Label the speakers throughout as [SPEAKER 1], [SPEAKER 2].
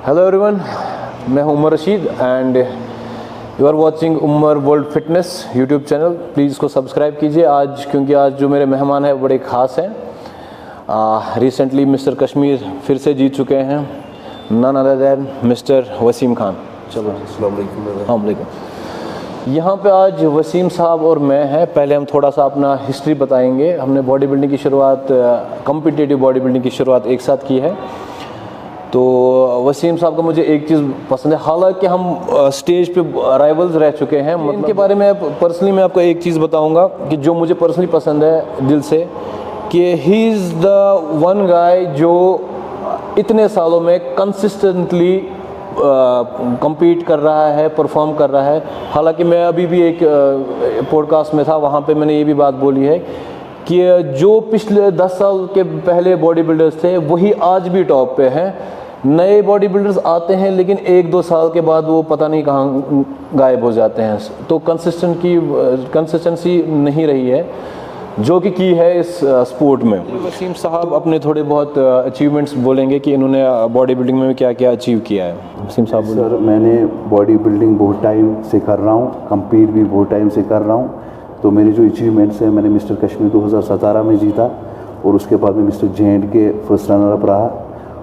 [SPEAKER 1] Hello everyone, मैं हूं Umar Rashid and you are watching Umar world fitness YouTube channel. Please इसको subscribe कीजिए क्योंकि आज जो मेरे मेहमान हैं बड़े ख़ास हैं। रिसेंटली मिस्टर कश्मीर फिर से जीत चुके हैं, none other than mister Waseem Khan. चलो अस्सलाम वालेकुम। यहाँ पे आज वसीम साहब और मैं हैं। पहले हम थोड़ा सा अपना हिस्ट्री बताएंगे। हमने बॉडी बिल्डिंग की शुरुआत, कॉम्पिटिटिव बॉडी बिल्डिंग की शुरुआत एक साथ की है। तो वसीम साहब का मुझे एक चीज़ पसंद है, हालांकि हम स्टेज पे राइवल्स रह चुके हैं। इनके बारे में पर्सनली मैं आपको एक चीज़ बताऊंगा कि जो मुझे पर्सनली पसंद है दिल से, कि he is the one guy जो इतने सालों में कंसिस्टेंटली compete कर रहा है, परफॉर्म कर रहा है। हालांकि मैं अभी भी एक पॉडकास्ट में था, वहाँ पे मैंने ये भी बात बोली है कि जो पिछले 10 साल के पहले बॉडी बिल्डर्स थे वही आज भी टॉप पे हैं। नए बॉडी बिल्डर्स आते हैं लेकिन 1-2 साल के बाद वो पता नहीं कहाँ गायब हो जाते हैं। तो कंसिस्टेंसी नहीं रही है जो कि की है इस स्पोर्ट में। वसीम साहब अपने थोड़े बहुत अचीवमेंट्स बोलेंगे कि इन्होंने बॉडी बिल्डिंग में क्या क्या अचीव किया है। वसीम साहब बोलें।
[SPEAKER 2] सर, मैंने बॉडी बिल्डिंग बहुत टाइम से कर रहा हूँ, कंपीट भी बहुत टाइम से कर रहा हूँ। तो मेरे जो अचीवमेंट्स हैं, मैंने मिस्टर कश्मीर 2017 में जीता और उसके बाद में mister J&K first runner up रहा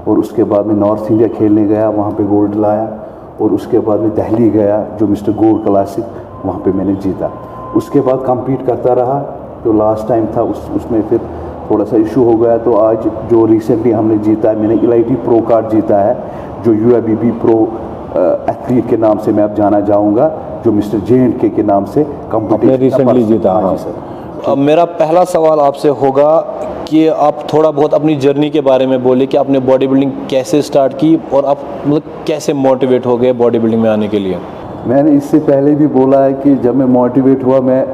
[SPEAKER 2] और उसके बाद में नॉर्थ इंडिया खेलने गया, वहाँ पे गोल्ड लाया और उसके बाद में दिल्ली गया जो मिस्टर गोल्ड क्लासिक, वहाँ पे मैंने जीता। उसके बाद कंपीट करता रहा। जो लास्ट टाइम था उसमें फिर थोड़ा सा इशू हो गया। तो आज जो रिसेंटली हमने जीता है, मैंने एलिट प्रो कार्ड जीता है जो UABB प्रो एथलीट के नाम से मैं अब जाना जाऊँगा, जो मिस्टर J&K के नाम से कंपटीशन
[SPEAKER 1] रिसेंटली जीता। हाँ सर। अब मेरा पहला सवाल आपसे होगा कि आप थोड़ा बहुत अपनी जर्नी के बारे में बोले कि आपने बॉडी बिल्डिंग कैसे स्टार्ट की और आप मतलब कैसे मोटिवेट हो गए बॉडी बिल्डिंग में आने के लिए।
[SPEAKER 2] मैंने इससे पहले भी बोला है कि जब मैं मोटिवेट हुआ, मैं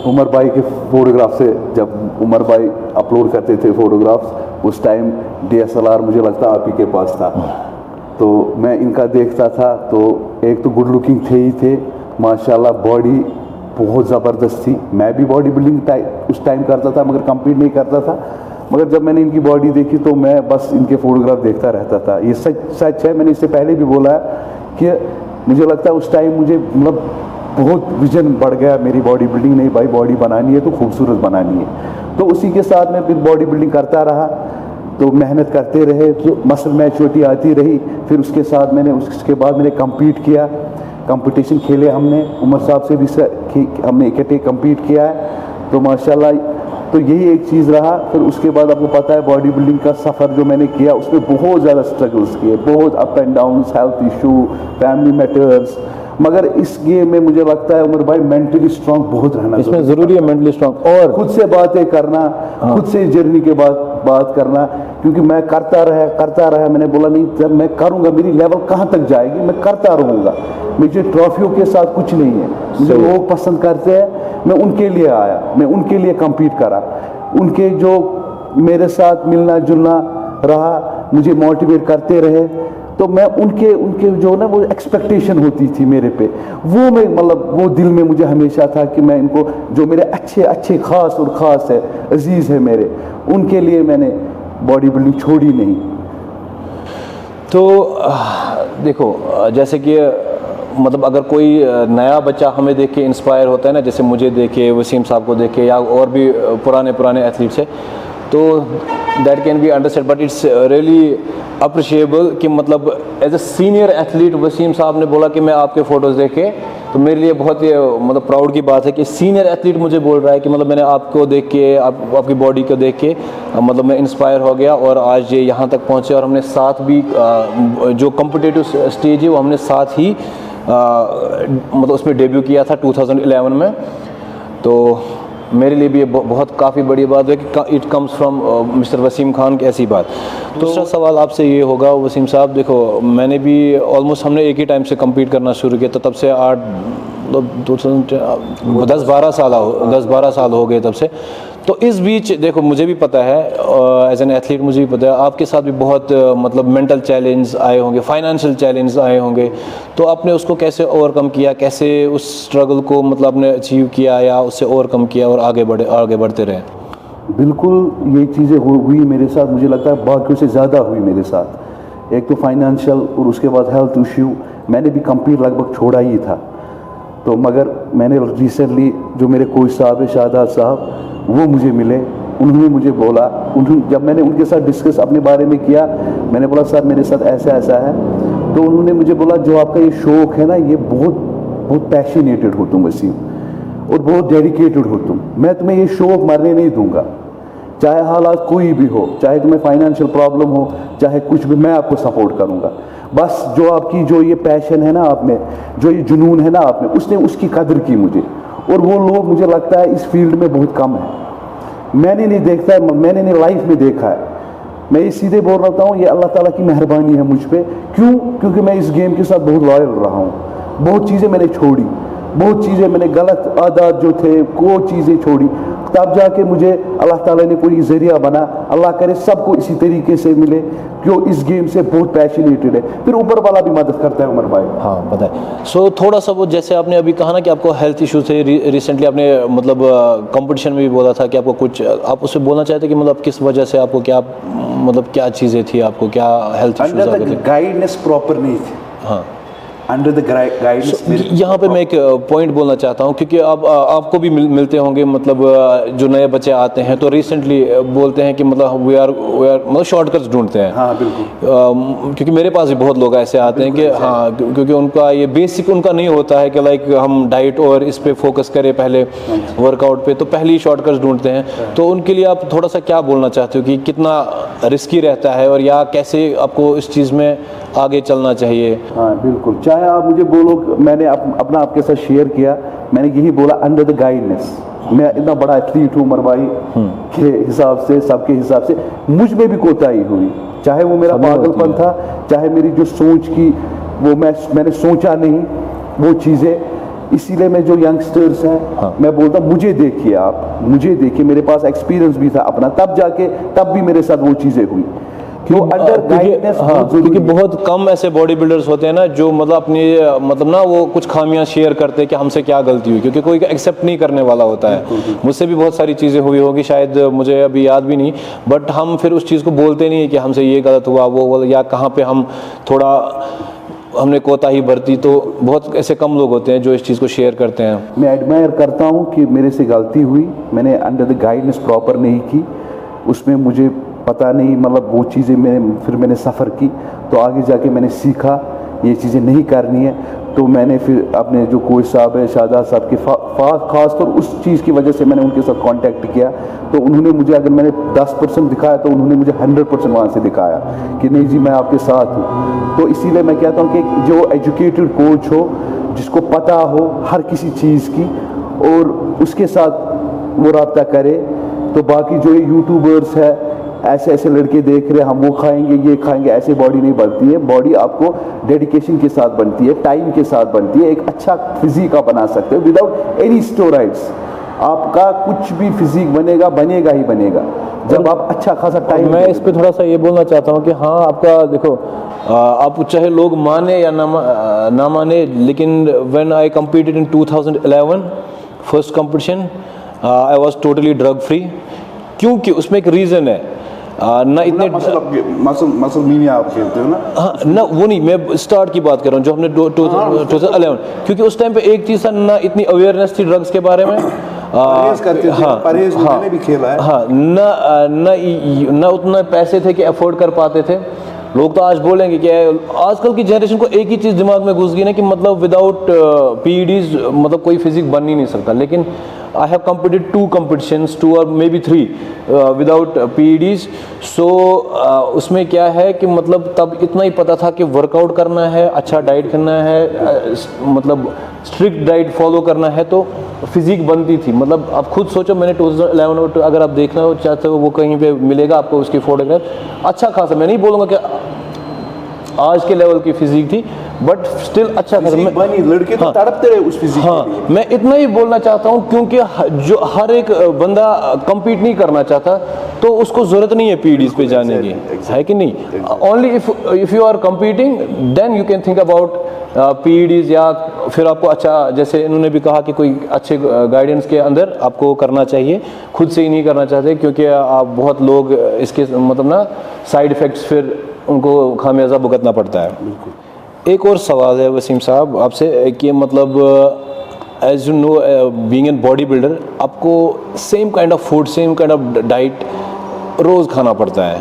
[SPEAKER 2] उमर भाई के फ़ोटोग्राफ से, जब उमर भाई अपलोड करते थे फ़ोटोग्राफ्स, उस टाइम DSLR मुझे लगता है आप ही के पास था, तो मैं इनका देखता था। तो एक तो गुड लुकिंग थे माशाल्लाह, बॉडी बहुत ज़बरदस्त थी। मैं भी बॉडी बिल्डिंग उस टाइम करता था मगर कंपीट नहीं करता था। मगर जब मैंने इनकी बॉडी देखी तो मैं बस इनके फ़ोटोग्राफ देखता रहता था। ये सच है, मैंने इससे पहले भी बोला है कि मुझे लगता है उस टाइम मुझे मतलब बहुत विजन बढ़ गया मेरी बॉडी बिल्डिंग, नहीं भाई बॉडी बनानी है तो खूबसूरत बनानी है। तो उसी के साथ मैं फिर बॉडी बिल्डिंग करता रहा, तो मेहनत करते रहे, तो मसल मैच्योरिटी आती रही। फिर उसके साथ उसके बाद मैंने कंपीट किया, कंपटीशन खेले हमने, उमर साहब से भी हमने इकट्ठे कंपीट किया है। तो माशाल्लाह, तो यही एक चीज़ रहा। फिर उसके बाद आपको पता है बॉडी बिल्डिंग का सफ़र जो मैंने किया उसमें बहुत ज़्यादा स्ट्रगल्स किए, बहुत up and down, health issue, family matters. मगर इस गेम में मुझे लगता है उमर भाई मेंटली स्ट्रांग बहुत रहना
[SPEAKER 1] इसमें ज़रूरी है, मेंटली स्ट्रांग और
[SPEAKER 2] खुद से बातें करना, खुद से जर्नी के बाद बात करना। क्योंकि मैं करता रहा, मैंने बोला नहीं जब मैं करूँगा मेरी लेवल कहाँ तक जाएगी, मैं करता रहूँगा। मुझे ट्रॉफियों के साथ कुछ नहीं है, मुझे लोग पसंद करते हैं, मैं उनके लिए आया, मैं उनके लिए कंपीट करा। उनके जो मेरे साथ मिलना जुलना रहा, मुझे मोटिवेट करते रहे, तो मैं उनके जो ना वो एक्सपेक्टेशन होती थी मेरे पे, वो मैं मतलब वो दिल में मुझे हमेशा था कि मैं इनको, जो मेरे अच्छे ख़ास है, अजीज़ है मेरे, उनके लिए मैंने बॉडी बिल्डिंग छोड़ी नहीं।
[SPEAKER 1] तो देखो, जैसे कि मतलब अगर कोई नया बच्चा हमें देख के इंस्पायर होता है ना, जैसे मुझे देखे, वसीम साहब को देखे या और भी पुराने एथलीट्स है, तो that can be understand, but it's really appreciable कि मतलब as a senior athlete Waseem साहब ने बोला कि मैं आपके फ़ोटोज़ देखे, तो मेरे लिए बहुत ही मतलब प्राउड की बात है कि सीनियर एथलीट मुझे बोल रहा है कि मतलब मैंने आपको देख के, आपकी बॉडी को देख के मतलब मैं इंस्पायर हो गया और आज ये यहाँ तक पहुँचे। और हमने साथ भी जो कॉम्पिटिटिव स्टेज है वो हमने साथ ही मतलब उसमें डेब्यू किया था 2011 में। तो मेरे लिए भी ये बहुत काफ़ी बड़ी बात है कि it comes from mister Waseem Khan की ऐसी बात। तो दूसरा सवाल आपसे ये होगा वसीम साहब, देखो मैंने भी ऑलमोस्ट हमने एक ही टाइम से compete करना शुरू किया, तो तब से 10-12 साल हो गए तब से। तो इस बीच देखो मुझे भी पता है एज एन एथलीट, मुझे भी पता है आपके साथ भी बहुत मतलब मेंटल चैलेंज आए होंगे, फाइनेंशियल चैलेंज आए होंगे, तो आपने उसको कैसे ओवरकम किया, कैसे उस स्ट्रगल को मतलब आपने अचीव किया या उससे ओवरकम किया और आगे बढ़ते रहे?
[SPEAKER 2] बिल्कुल ये चीज़ें हुई मेरे साथ, मुझे लगता है बाकियों से ज़्यादा हुई मेरे साथ। एक तो फाइनेंशियल और उसके बाद हेल्थ इश्यू, मैंने भी कंप्लीट लगभग छोड़ा ही था। तो मगर मैंने रिसेंटली जो मेरे कोच साहब है शाहदाद साहब, वो मुझे मिले, उन्होंने मुझे बोला, जब मैंने उनके साथ डिस्कस अपने बारे में किया, मैंने बोला सर मेरे साथ ऐसा ऐसा है, तो उन्होंने मुझे बोला जो आपका ये शौक़ है ना, ये बहुत पैशनेटेड हो तुम वसीम, और बहुत डेडिकेटेड हो तुम, मैं तुम्हें ये शौक़ मरने नहीं दूंगा, चाहे हालात कोई भी हो, चाहे तुम्हें फाइनेंशियल प्रॉब्लम हो, चाहे कुछ भी, मैं आपको सपोर्ट करूंगा। बस जो आपकी जो ये पैशन है ना आप में, जो ये जुनून है ना आप में, उसने उसकी कदर की मुझे, और वो लोग मुझे लगता है इस फील्ड में बहुत कम है। मैंने नहीं देखता है, मैंने नहीं लाइफ में देखा है। मैं ये सीधे बोल रहा हूँ, ये अल्लाह ताला की मेहरबानी है मुझ पे। क्यों? क्योंकि मैं इस गेम के साथ बहुत लॉयल रहा हूँ। बहुत चीज़ें मैंने छोड़ी, बहुत चीज़ें मैंने गलत आदत जो थे वो चीज़ें छोड़ी, तब जाके मुझे अल्लाह ताला ने कोई ज़रिया बना। अल्लाह करे सबको इसी तरीके से मिले जो इस गेम से बहुत पैशनेटेड है, फिर ऊपर वाला भी मदद करता है उमर भाई।
[SPEAKER 1] हाँ पता है। सो थोड़ा सा वो जैसे आपने अभी कहा ना कि आपको हेल्थ इशू थे, रिसेंटली आपने मतलब कंपटीशन में भी बोला था कि आपको कुछ, आप उससे बोलना चाहते कि मतलब किस वजह से आपको क्या, मतलब क्या चीज़ें थी, आपको क्या हेल्थ इशूज आ गए थे?
[SPEAKER 2] गाइडेंस प्रॉपर नहीं थी।
[SPEAKER 1] हाँ,
[SPEAKER 2] अंडर द गाइडेंस।
[SPEAKER 1] यहाँ पे मैं एक पॉइंट बोलना चाहता हूँ, क्योंकि अब आपको भी मिलते होंगे मतलब जो नए बच्चे आते हैं तो रिसेंटली बोलते हैं कि मतलब वी आर मतलब शॉर्टकट्स ढूंढते हैं।
[SPEAKER 2] हाँ बिल्कुल।
[SPEAKER 1] क्योंकि मेरे पास भी बहुत लोग ऐसे आते हैं कि हाँ, क्योंकि उनका ये बेसिक उनका नहीं होता है कि लाइक हम डाइट और इस पे फोकस करें पहले वर्कआउट पे, तो पहले ही शॉर्टकट्स ढूंढते हैं। तो उनके लिए आप थोड़ा सा क्या बोलना चाहते हो कि कितना रिस्की रहता है और या कैसे आपको इस चीज़ में आगे चलना चाहिए?
[SPEAKER 2] हाँ बिल्कुल, चाहे आप मुझे बोलो, मैंने अपना आपके साथ शेयर किया, मैंने यही बोला अंडर द गाइडेंस। मैं इतना बड़ा एथलीट हूँ उमर भाई के हिसाब से, सबके हिसाब से मुझ में भी कोताही हुई, चाहे वो मेरा पागलपन था, चाहे मेरी जो सोच की वो मैंने सोचा नहीं वो चीज़ें। इसीलिए मैं जो यंगस्टर्स हैं, हाँ, मैं बोलता मुझे देखिए, आप मुझे देखिए, मेरे पास एक्सपीरियंस भी था अपना, तब भी मेरे साथ वो चीज़ें हुई।
[SPEAKER 1] क्योंकि बहुत कम ऐसे बॉडी बिल्डर्स होते हैं ना जो मतलब अपनी मतलब ना वो कुछ खामियां शेयर करते हैं कि हमसे क्या गलती हुई, क्योंकि कोई एक्सेप्ट नहीं करने वाला होता है। मुझसे भी बहुत सारी चीज़ें हुई होगी, शायद मुझे अभी याद भी नहीं, बट हम फिर उस चीज़ को बोलते नहीं है कि हमसे ये गलत हुआ वो, या कहाँ पे हम थोड़ा हमने कोताही बरती। तो बहुत ऐसे कम लोग होते हैं जो इस चीज़ को शेयर करते हैं।
[SPEAKER 2] मैं एडमायर करता हूँ कि मेरे से गलती हुई, मैंने अंडर द गाइडेंस प्रॉपर नहीं की, उसमें मुझे पता नहीं, मतलब वो चीज़ें मैंने सफ़र की, तो आगे जाके मैंने सीखा ये चीज़ें नहीं करनी है। तो मैंने फिर अपने जो कोच साहब है शाहदाद साहब के ख़ास तौर उस चीज़ की वजह से मैंने उनके साथ कांटेक्ट किया, तो उन्होंने मुझे, अगर मैंने 10% दिखाया तो उन्होंने मुझे 100% वहाँ से दिखाया कि नहीं जी मैं आपके साथ हूँ। तो इसीलिए मैं कहता हूँ कि जो एजुकेटेड कोच हो, जिसको पता हो हर किसी चीज़ की, और उसके साथ वो रब्ता करे, तो बाकी जो ये यूट्यूबर्स है, ऐसे ऐसे लड़के देख रहे हम वो खाएंगे ये खाएंगे, ऐसे बॉडी नहीं बनती है। बॉडी आपको डेडिकेशन के साथ बनती है, टाइम के साथ बनती है। एक अच्छा फिजिक आप बना सकते हो विदाउट एनी स्टेरॉइड्स। आपका कुछ भी फिजिक बनेगा ही बनेगा जब आप अच्छा खासा टाइम।
[SPEAKER 1] मैं इस पे थोड़ा सा ये बोलना चाहता हूँ कि हाँ, आपका देखो, आप चाहे लोग माने या ना माने, लेकिन when I competed in 2011 first competition, I was totally drug free, क्योंकि उसमें एक रीज़न है ना, इतने
[SPEAKER 2] मसल मीनिया आप खेलते हो ना।
[SPEAKER 1] हाँ ना, वो नहीं, मैं स्टार्ट की बात कर रहा हूँ जो हमने 2011, क्योंकि उस टाइम पे एक चीज़ था ना, इतनी अवेयरनेस थी ड्रग्स के बारे में,
[SPEAKER 2] परहेज करते थे। हाँ, परहेज मैंने भी खेला है।
[SPEAKER 1] हाँ, ना उतना पैसे थे कि अफोर्ड कर पाते थे लोग। तो आज बोलेंगे कि आजकल की जनरेशन को एक ही चीज़ दिमाग में घुस गई ना कि मतलब विदाउट PEDs मतलब कोई फिजिक बन ही नहीं सकता। लेकिन I have competed 2 competitions, 2 or maybe 3 without PEDs. So उसमें क्या है कि मतलब तब इतना ही पता था कि वर्कआउट करना है, अच्छा डाइट करना है, मतलब स्ट्रिक्ट डाइट फॉलो करना है, तो फिजिक बनती थी। मतलब आप खुद सोचो, मैंने 2011 अगर आप देखना हो चाहते हो वो कहीं पे मिलेगा आपको उसकी फोटोग्राफ, अच्छा खासा, मैं नहीं बोलूँगा कि आज के लेवल की फिजिक थी, बट स्टिल अच्छा खासा
[SPEAKER 2] बनी। लड़के तो तड़पते रहे उस फिजिक
[SPEAKER 1] हाँ,
[SPEAKER 2] के लिए।
[SPEAKER 1] मैं इतना ही बोलना चाहता हूँ, क्योंकि जो हर एक बंदा कम्पीट नहीं करना चाहता, तो उसको ज़रूरत नहीं है PEDs पे जाने की, है कि नहीं? Only if you are competing then you can think about PEDs, या फिर आपको अच्छा, जैसे इन्होंने भी कहा कि कोई अच्छे गाइडेंस के अंदर आपको करना चाहिए, खुद से ही नहीं करना चाहते, क्योंकि आप बहुत लोग इसके मतलब ना साइड इफ़ेक्ट्स फिर उनको खामियाजा भुगतना पड़ता है। एक और सवाल है वसीम साहब आपसे कि मतलब as you know being an body builder आपको same kind of food, same kind of diet रोज़ खाना पड़ता है।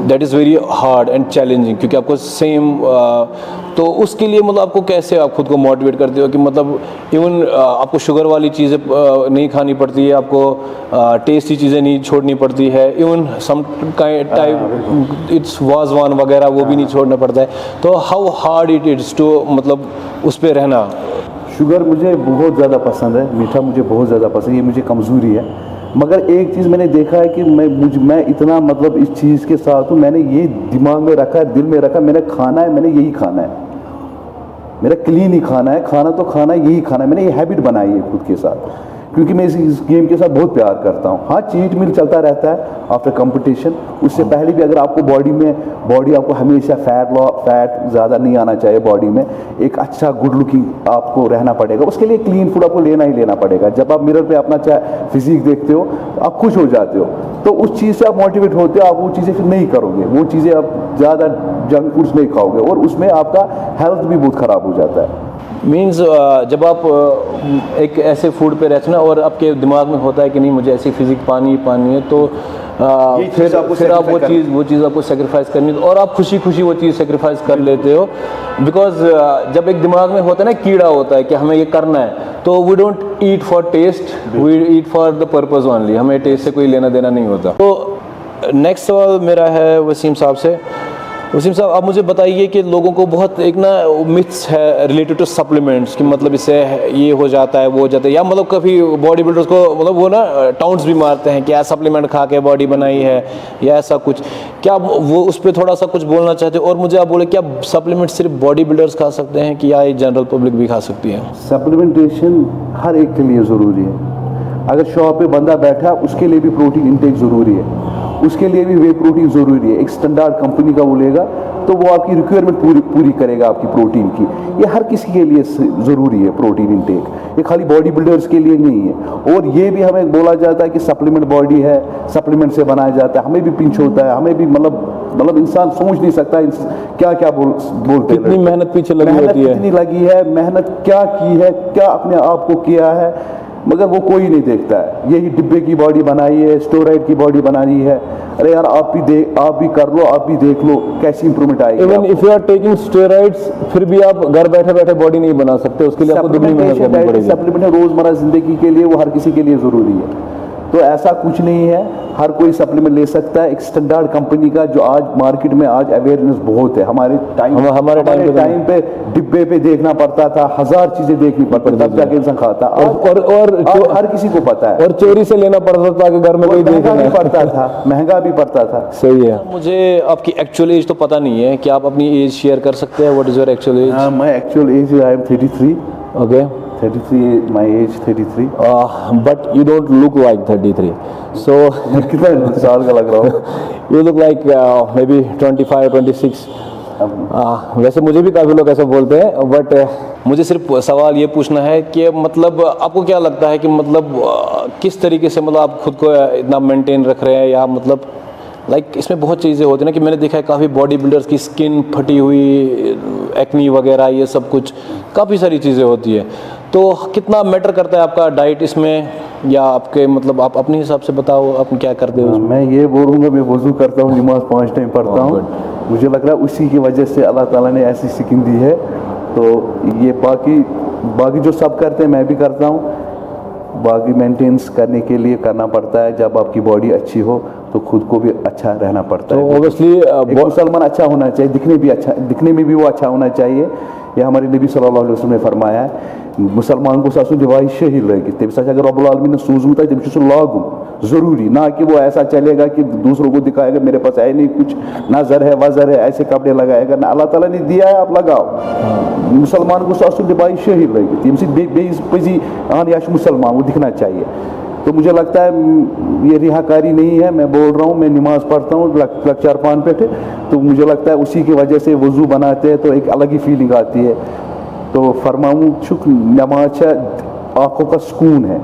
[SPEAKER 1] That is very hard and challenging, क्योंकि आपको सेम तो उसके लिए मतलब आपको कैसे आप खुद को मोटिवेट करते हो कि मतलब इवन आपको शुगर वाली चीज़ें नहीं खानी पड़ती है, आपको टेस्टी चीज़ें नहीं छोड़नी पड़ती है, even some type it's wazwan वगैरह वो भी नहीं छोड़ना पड़ता है, तो how hard it is to मतलब उस पर रहना?
[SPEAKER 2] शुगर मुझे बहुत ज़्यादा पसंद है, मीठा मुझे बहुत ज़्यादा पसंद है, ये मुझे कमज़ोरी है। मगर एक चीज़ मैंने देखा है कि मैं इतना मतलब इस चीज़ के साथ हूँ, मैंने ये दिमाग में रखा है, दिल में रखा, मैंने खाना है, मैंने यही खाना है, मेरा क्लीन ही खाना है, खाना तो खाना यही खाना है, मैंने ये हैबिट बनाई है खुद के साथ, क्योंकि मैं इस गेम के साथ बहुत प्यार करता हूँ। हाँ, चीट मील चलता रहता है आफ्टर कंपटीशन, उससे पहले भी अगर आपको बॉडी आपको हमेशा फैट ज़्यादा नहीं आना चाहिए बॉडी में, एक अच्छा गुड लुकिंग आपको रहना पड़ेगा, उसके लिए क्लीन फूड आपको लेना ही लेना पड़ेगा। जब आप मिरर पे अपना फिजिक देखते हो आप खुश हो जाते हो, तो उस चीज़ से आप मोटिवेट होते हो, आप वो चीज़ें फिर नहीं करोगे, वो चीज़ें आप ज़्यादा जंक फूड्स नहीं खाओगे और उसमें आपका हेल्थ भी बहुत ख़राब हो जाता है।
[SPEAKER 1] मीन्स जब आप एक ऐसे फूड पे रहते हैं ना और आपके दिमाग में होता है कि नहीं मुझे ऐसी फिजिक पानी है, तो फिर आप वो चीज़ आपको सेक्रीफाइस करनी और आप खुशी वो चीज़ सेक्रीफाइस कर लेते हो, बिकॉज जब एक दिमाग में होता है ना कीड़ा होता है कि हमें ये करना है, तो we don't eat for taste, we eat for the purpose only, हमें टेस्ट से कोई लेना देना नहीं होता। तो नेक्स्ट सवाल मेरा है वसीम साहब से। वसीम साहब आप मुझे बताइए कि लोगों को बहुत एक ना मिथ्स है रिलेटेड टू सप्लीमेंट्स कि मतलब इससे ये हो जाता है वो हो जाता है, या मतलब कभी बॉडी बिल्डर्स को मतलब वो ना टाउन्स भी मारते हैं कि ऐसा सप्लीमेंट खा के बॉडी बनाई है या ऐसा कुछ, क्या वो उस पर थोड़ा सा कुछ बोलना चाहते हो? और मुझे आप बोले क्या सप्लीमेंट सिर्फ बॉडी बिल्डर्स खा सकते हैं कि या जनरल पब्लिक भी खा सकती है?
[SPEAKER 2] सप्लीमेंटेशन हर एक के लिए ज़रूरी है। अगर शॉप पे बंदा बैठा उसके लिए भी प्रोटीन इंटेक ज़रूरी है, उसके लिए भी वे प्रोटीन ज़रूरी है। एक स्टैंडर्ड कंपनी का वो लेगा तो वो आपकी रिक्वायरमेंट पूरी करेगा आपकी प्रोटीन की। ये हर किसी के लिए ज़रूरी है प्रोटीन इंटेक, ये खाली बॉडी बिल्डर्स के लिए नहीं है। और ये भी हमें बोला जाता है कि सप्लीमेंट बॉडी है, सप्लीमेंट से बनाया जाता है, हमें भी पिंच होता है, हमें भी मतलब इंसान सोच नहीं सकता क्या बोलते हैं,
[SPEAKER 1] कितनी मेहनत पीछे लगी होती है,
[SPEAKER 2] कितनी लगी है, मेहनत क्या की है, क्या अपने आप को किया है, मगर वो कोई नहीं देखता है। यही डिब्बे की बॉडी बनाई है, स्टेरॉइड की बॉडी बनाई है। अरे यार आप भी कर लो, आप भी देख लो कैसी इंप्रूवमेंट आएगी।
[SPEAKER 1] Even if you are taking steroids फिर भी आप घर बैठे बॉडी नहीं बना सकते, उसके लिए आपको दुगनी मेहनत करनी पड़ेगी।
[SPEAKER 2] सप्लीमेंट रोजमर्रा जिंदगी के लिए वो हर किसी के लिए जरूरी है, तो ऐसा कुछ नहीं है, हर कोई सप्लीमेंट ले सकता है। एक स्टैंडर्ड कंपनी का जो आज मार्केट में आज अवेयरनेस बहुत है। हमारे टाइम पे डिब्बे पे देखना पड़ता था, 1000 चीजें देखनी पड़ती तब जाके इंसान खाता, और हर किसी को पता है।
[SPEAKER 1] और चोरी से लेना पड़ता था कि घर में कोई
[SPEAKER 2] महंगा भी पड़ता था, महंगा भी पड़ता था।
[SPEAKER 1] सही है। मुझे आपकी एक्चुअल एज तो पता नहीं है, क्या आप अपनी एज शेयर कर सकते हैं? What is your actual age?
[SPEAKER 2] My actual age I am 33।
[SPEAKER 1] Okay,
[SPEAKER 2] 33, my age 33.
[SPEAKER 1] But you don't look like 33. So
[SPEAKER 2] कितना साल का लग रहा हूँ?
[SPEAKER 1] You look like maybe 25, 26. वैसे मुझे भी काफ़ी लोग ऐसा बोलते हैं, बट मुझे सिर्फ सवाल ये पूछना है कि मतलब आपको क्या लगता है कि मतलब किस तरीके से मतलब आप खुद को इतना मेंटेन रख रहे हैं, या मतलब इसमें बहुत चीज़ें होती हैं ना कि मैंने देखा है काफ़ी बॉडी बिल्डर्स की स्किन फटी हुई, एक्नी वगैरह, ये सब कुछ काफ़ी सारी चीज़ें होती है। तो कितना मैटर करता है आपका डाइट इसमें, या आपके मतलब आप अपने हिसाब से बताओ आप क्या करते हो?
[SPEAKER 2] मैं ये बोलूँगा, मैं वज़ू करता हूँ, नमाज 5 टाइम पढ़ता हूँ। मुझे लग रहा है उसी की वजह से अल्लाह ताला ने ऐसी स्किन दी है। तो ये बाकी जो सब करते हैं मैं भी करता हूँ। बाकी मेंटेनेंस करने के लिए करना पड़ता है। जब आपकी बॉडी अच्छी हो तो खुद को भी अच्छा रहना पड़ता है।
[SPEAKER 1] ऑब्वियसली
[SPEAKER 2] मुसलमान अच्छा होना चाहिए, दिखने में भी वो अच्छा होना चाहिए। यह हमारे नबी सल्लल्लाहु अलैहि वसल्लम ने फरमाया है, मुसलमान को सासू दिवाई शहीद रहेगी तब सच अगर रब्बुल आलमीन ने सूझूता है तब लागू ज़रूरी ना कि वो ऐसा चलेगा कि दूसरों को दिखाएगा मेरे पास है नहीं कुछ, ना ज़र है वज़र है, ऐसे कपड़े लगाएगा ना, अल्लाह ताला ने दिया है आप लगाओ। मुसलमान को सासू दिवाई शहीद रहेगी तम से बेजी आन या मुसलमान वो दिखना चाहिए। तो मुझे लगता है ये रिहाकारी नहीं है, मैं बोल रहा हूँ, मैं नमाज़ पढ़ता हूँ लक्चार पान पे, तो मुझे लगता है उसी की वजह से वज़ू बनाते हैं तो एक अलग ही फीलिंग आती है। तो फरमाऊँ शुक्र नमाज आँखों का सुकून है,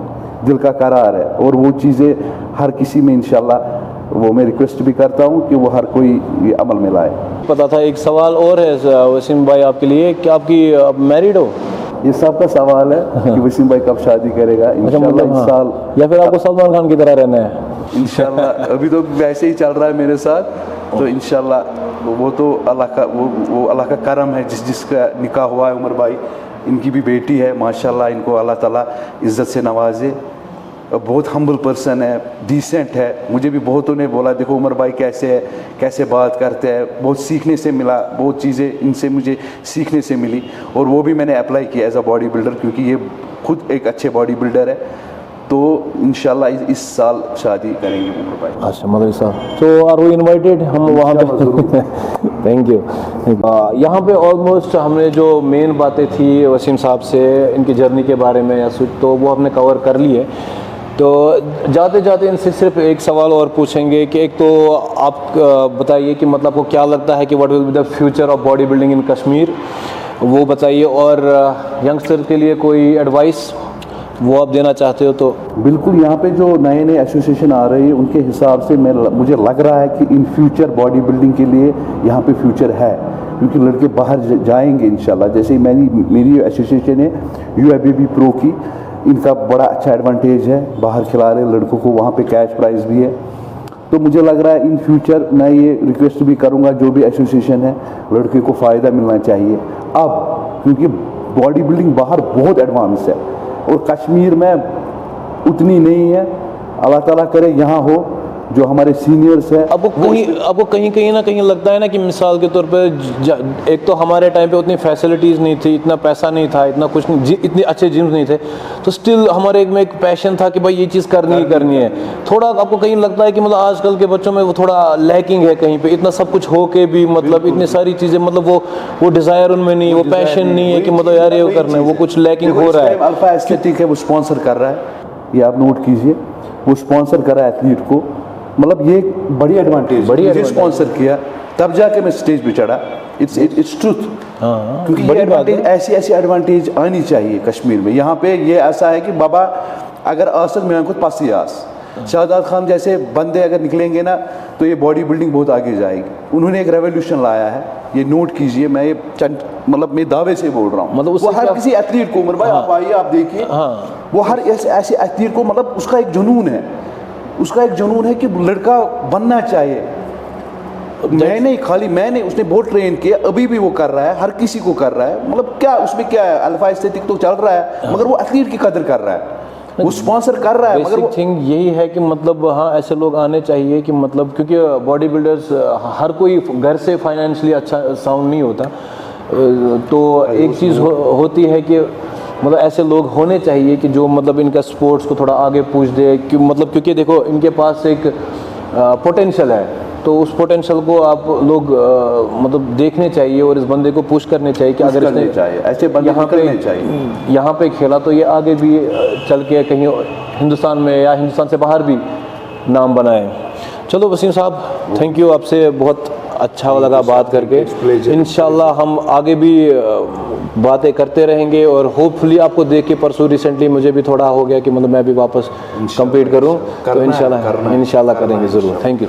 [SPEAKER 2] दिल का करार है, और वो चीज़ें हर किसी में इंशाल्लाह वो मैं रिक्वेस्ट भी करता हूँ कि वो हर कोई ये अमल में लाए।
[SPEAKER 1] पता था एक सवाल और है वसीम भाई आपके लिए कि आपकी मैरिड हो?
[SPEAKER 2] ये सबका सवाल है कि वसीम भाई कब शादी करेगा। इंशाल्लाह इस साल,
[SPEAKER 1] या फिर आपको सलमान खान की तरह रहना है?
[SPEAKER 2] इंशाल्लाह अभी तो वैसे ही चल रहा है मेरे साथ, तो इंशाल्लाह वो तो अल्लाह का वो अल्लाह का करम है। जिसका निकाह हुआ है उमर भाई, इनकी भी बेटी है माशाल्लाह, इनको अल्लाह ताला इज़्ज़त से नवाजे। बहुत हम्बल पर्सन है, डिसेंट है। मुझे भी बहुतों ने बोला देखो उमर भाई कैसे है, कैसे बात करते हैं, बहुत सीखने से मिला, बहुत चीज़ें इनसे मुझे सीखने से मिली। और वो भी मैंने अप्लाई किया एज अ बॉडी बिल्डर, क्योंकि ये खुद एक अच्छे बॉडी बिल्डर है। तो इंशाल्लाह इस साल शादी करेंगे उमर भाई।
[SPEAKER 1] अच्छा मदरी साहब, तो आर वी इनवाइटेड? हम वहाँ पे थैंक यू। यहाँ पे ऑलमोस्ट हमने जो मेन बातें थी वसीम साहब से इनकी जर्नी के बारे में या तो वो हमने कवर कर ली है। तो जाते जाते इनसे सिर्फ एक सवाल और पूछेंगे कि एक तो आप बताइए कि मतलब आपको क्या लगता है कि what will be the future of body building in Kashmir, वो बताइए। और यंगस्टर के लिए कोई एडवाइस वो आप देना चाहते हो तो?
[SPEAKER 2] बिल्कुल, यहाँ पे जो नए नए एसोसिएशन आ रही है उनके हिसाब से मुझे लग रहा है कि इन फ्यूचर बॉडी बिल्डिंग के लिए यहाँ पे फ्यूचर है, क्योंकि लड़के बाहर जाएंगे इंशाल्लाह। जैसे ही मेरी एसोसिएशन है UABB प्रो की, इनका बड़ा अच्छा एडवांटेज है, बाहर खिला रहे लड़कों को, वहाँ पे कैश प्राइज़ भी है। तो मुझे लग रहा है इन फ्यूचर मैं ये रिक्वेस्ट भी करूँगा जो भी एसोसिएशन है, लड़के को फ़ायदा मिलना चाहिए अब, क्योंकि बॉडी बिल्डिंग बाहर बहुत एडवांस है और कश्मीर में उतनी नहीं है। अल्लाह ताला करे यहाँ हो जो हमारे सीनियर्स हैं।
[SPEAKER 1] आपको कहीं ना कहीं लगता है ना कि मिसाल के तौर पे एक तो हमारे टाइम पे उतनी फैसिलिटीज़ नहीं थी, इतना पैसा नहीं था, इतना कुछ नहीं, इतने अच्छे जिम्स नहीं थे, तो स्टिल हमारे में एक पैशन था कि भाई ये चीज़ करनी है। थोड़ा आपको कहीं लगता है कि मतलब आजकल के बच्चों में वो थोड़ा लैकिंग है कहीं पे, इतना सब कुछ हो के भी मतलब इतनी सारी चीज़ें, मतलब वो डिज़ायर उनमें नहीं, वो पैशन नहीं है कि मतलब यार ये करना है, वो कुछ लैकिंग हो रहा है।
[SPEAKER 2] अल्फा एस्थेटिक है, वो स्पॉन्सर कर रहा है, ये आप नोट कीजिए, वो स्पॉन्सर कर रहा है एथलीट को। मतलब ये बड़ी एडवांटेज, मुझे स्पॉन्सर किया तब जाके मैं स्टेज पे चढ़ा। इट्स ट्रूथ, क्योंकि ये एडवांटेज ऐसी एडवांटेज आनी चाहिए कश्मीर में। यहाँ पे ये ऐसा है कि बाबा अगर आसक मैं खुद पासी आस, शाहजाद खान जैसे बंदे अगर निकलेंगे ना तो ये बॉडी बिल्डिंग बहुत आगे जाएगी। उन्होंने एक रेवोल्यूशन लाया है, ये नोट कीजिए। मैं ये मतलब मैं दावे से बोल रहा हूँ। मतलब वो हर किसी एथलीट को, उमर भाई आप आइए, आप देखिए, वो हर ऐसे एथलीट को मतलब उसका एक जुनून है, उसका एक जुनून है कि लड़का बनना चाहिए। मैंने उसने बहुत ट्रेन किया, अभी भी वो कर रहा है, हर किसी को कर रहा है। मतलब क्या उसमें क्या है, अल्फा एस्थेटिक तो चल रहा है, मगर वो एथलीट की कदर कर रहा है, वो स्पॉन्सर कर रहा है। मगर वो थिंग
[SPEAKER 1] यही है कि मतलब हाँ ऐसे लोग आने चाहिए कि मतलब, क्योंकि बॉडी बिल्डर्स हर कोई घर से फाइनेंशियली अच्छा साउंड नहीं होता, तो एक चीज़ होती है कि मतलब ऐसे लोग होने चाहिए कि जो मतलब इनका स्पोर्ट्स को थोड़ा आगे पूछ दे, कि मतलब क्योंकि देखो इनके पास एक पोटेंशियल है, तो उस पोटेंशियल को आप लोग मतलब देखने चाहिए और इस बंदे को पुश करने चाहिए कि अगर इसने
[SPEAKER 2] ऐसे बंदे
[SPEAKER 1] यहाँ पे खेला तो ये आगे भी चल के कहीं हिंदुस्तान में या हिंदुस्तान से बाहर भी नाम बनाए। चलो वसीम साहब, थैंक यू, आपसे बहुत अच्छा लगा बात करके। इंशाल्लाह हम आगे भी बातें करते रहेंगे और होपफुली आपको देख के परसों रिसेंटली मुझे भी थोड़ा हो गया कि मतलब मैं भी वापस कंप्लीट करूं, तो इंशाल्लाह करेंगे ज़रूर। Thank you.